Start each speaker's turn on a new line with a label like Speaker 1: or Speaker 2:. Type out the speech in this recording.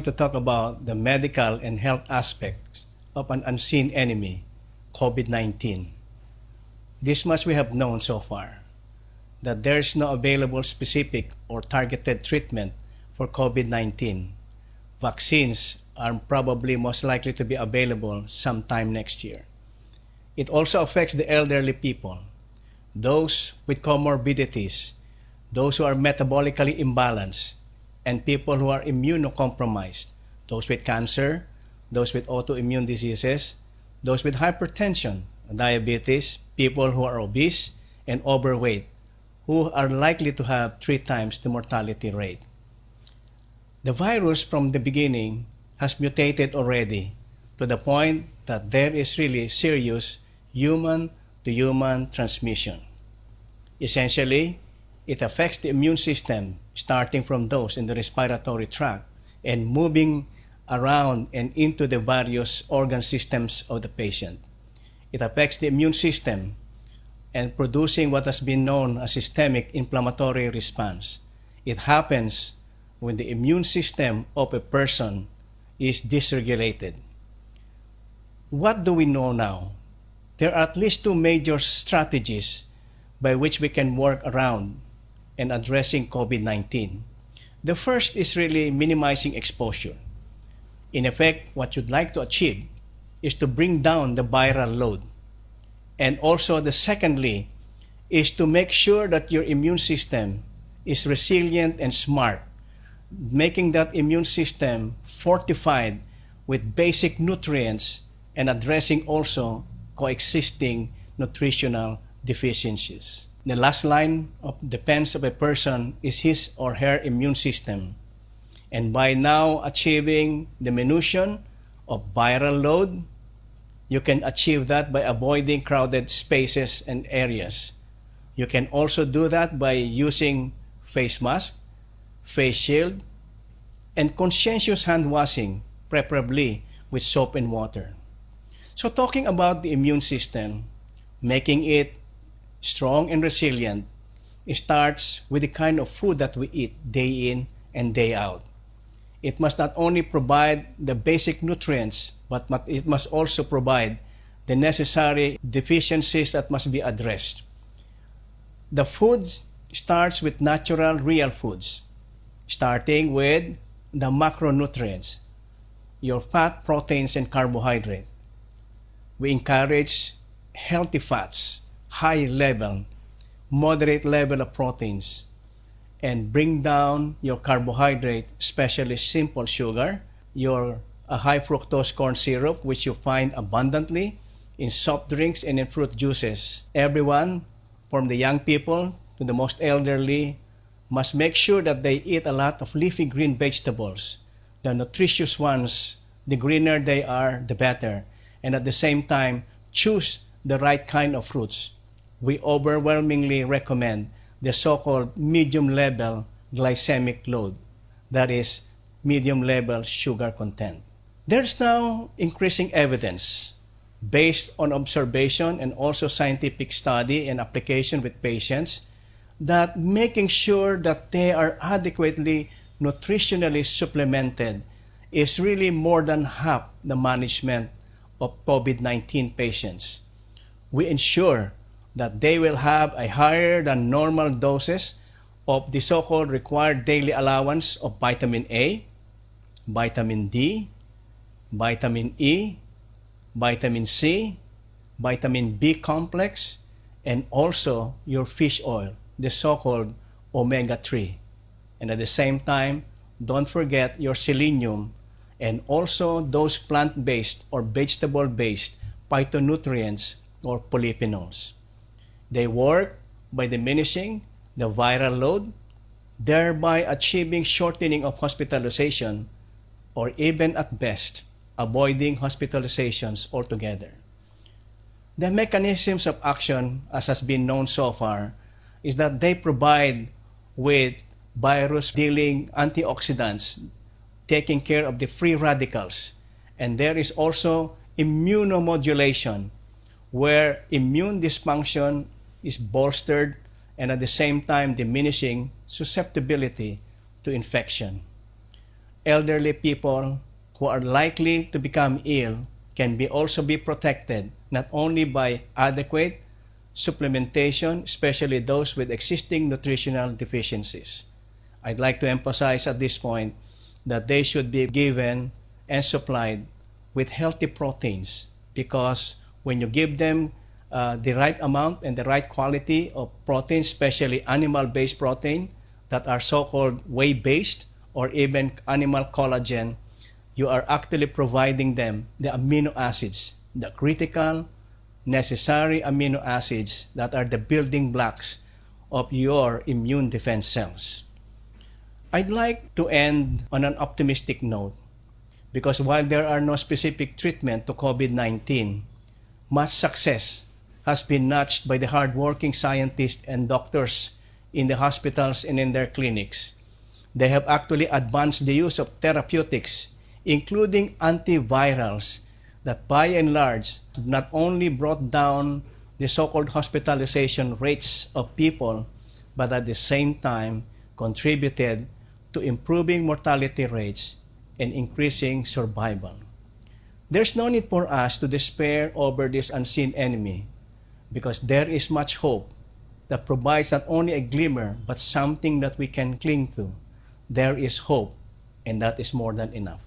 Speaker 1: to talk about the medical and health aspects of an unseen enemy, COVID-19. This much we have known so far, that there is no available specific or targeted treatment for COVID-19. Vaccines are probably most likely to be available sometime next year. It also affects the elderly people, those with comorbidities, those who are metabolically imbalanced, and people who are immunocompromised, those with cancer, those with autoimmune diseases, those with hypertension, diabetes, people who are obese and overweight, who are likely to have 3 times the mortality rate. The virus from the beginning has mutated already to the point that there is really serious human-to-human transmission. Essentially, it affects the immune system, starting from those in the respiratory tract and moving around and into the various organ systems of the patient. It affects the immune system and producing what has been known as systemic inflammatory response. It happens when the immune system of a person is dysregulated. What do we know now? There are at least 2 major strategies by which we can work around and addressing COVID-19. The first is really minimizing exposure. In effect, what you'd like to achieve is to bring down the viral load. And also the secondly is to make sure that your immune system is resilient and smart, making that immune system fortified with basic nutrients and addressing also coexisting nutritional deficiencies. The last line of defense of a person is his or her immune system. And by now achieving diminution of viral load, you can achieve that by avoiding crowded spaces and areas. You can also do that by using face mask, face shield, and conscientious hand washing, preferably with soap and water. So talking about the immune system, making it strong and resilient, it starts with the kind of food that we eat day in and day out. It must not only provide the basic nutrients, but it must also provide the necessary deficiencies that must be addressed. The foods starts with natural, real foods, starting with the macronutrients, your fat, proteins, and carbohydrate. We encourage healthy fats, high level, moderate level of proteins, and bring down your carbohydrate, especially simple sugar, your high fructose corn syrup, which you find abundantly in soft drinks and in fruit juices. Everyone, from the young people to the most elderly, must make sure that they eat a lot of leafy green vegetables. The nutritious ones, the greener they are, the better. And at the same time, choose the right kind of fruits. We overwhelmingly recommend the so-called medium-level glycemic load, that is, medium-level sugar content. There's now increasing evidence based on observation and also scientific study and application with patients that making sure that they are adequately nutritionally supplemented is really more than half the management of COVID-19 patients. We ensure that they will have a higher than normal doses of the so-called required daily allowance of vitamin A, vitamin D, vitamin E, vitamin C, vitamin B complex, and also your fish oil, the so-called omega-3. And at the same time, don't forget your selenium and also those plant-based or vegetable-based phytonutrients or polyphenols. They work by diminishing the viral load, thereby achieving shortening of hospitalization or even at best, avoiding hospitalizations altogether. The mechanisms of action, as has been known so far, is that they provide with virus-dealing antioxidants, taking care of the free radicals. And there is also immunomodulation, where immune dysfunction is bolstered and at the same time diminishing susceptibility to infection. elderly people who are likely to become ill can also be protected not only by adequate supplementation, especially those with existing nutritional deficiencies. I'd like to emphasize at this point that they should be given and supplied with healthy proteins, because when you give them the right amount and the right quality of protein, especially animal-based protein that are so-called whey-based or even animal collagen, you are actually providing them the amino acids, the critical, necessary amino acids that are the building blocks of your immune defense cells. I'd like to end on an optimistic note, because while there are no specific treatment to COVID-19, much success has been notched by the hardworking scientists and doctors in the hospitals and in their clinics. They have actually advanced the use of therapeutics, including antivirals, that by and large not only brought down the so-called hospitalization rates of people, but at the same time contributed to improving mortality rates and increasing survival. There's no need for us to despair over this unseen enemy, because there is much hope that provides not only a glimmer but something that we can cling to. There is hope, and that is more than enough.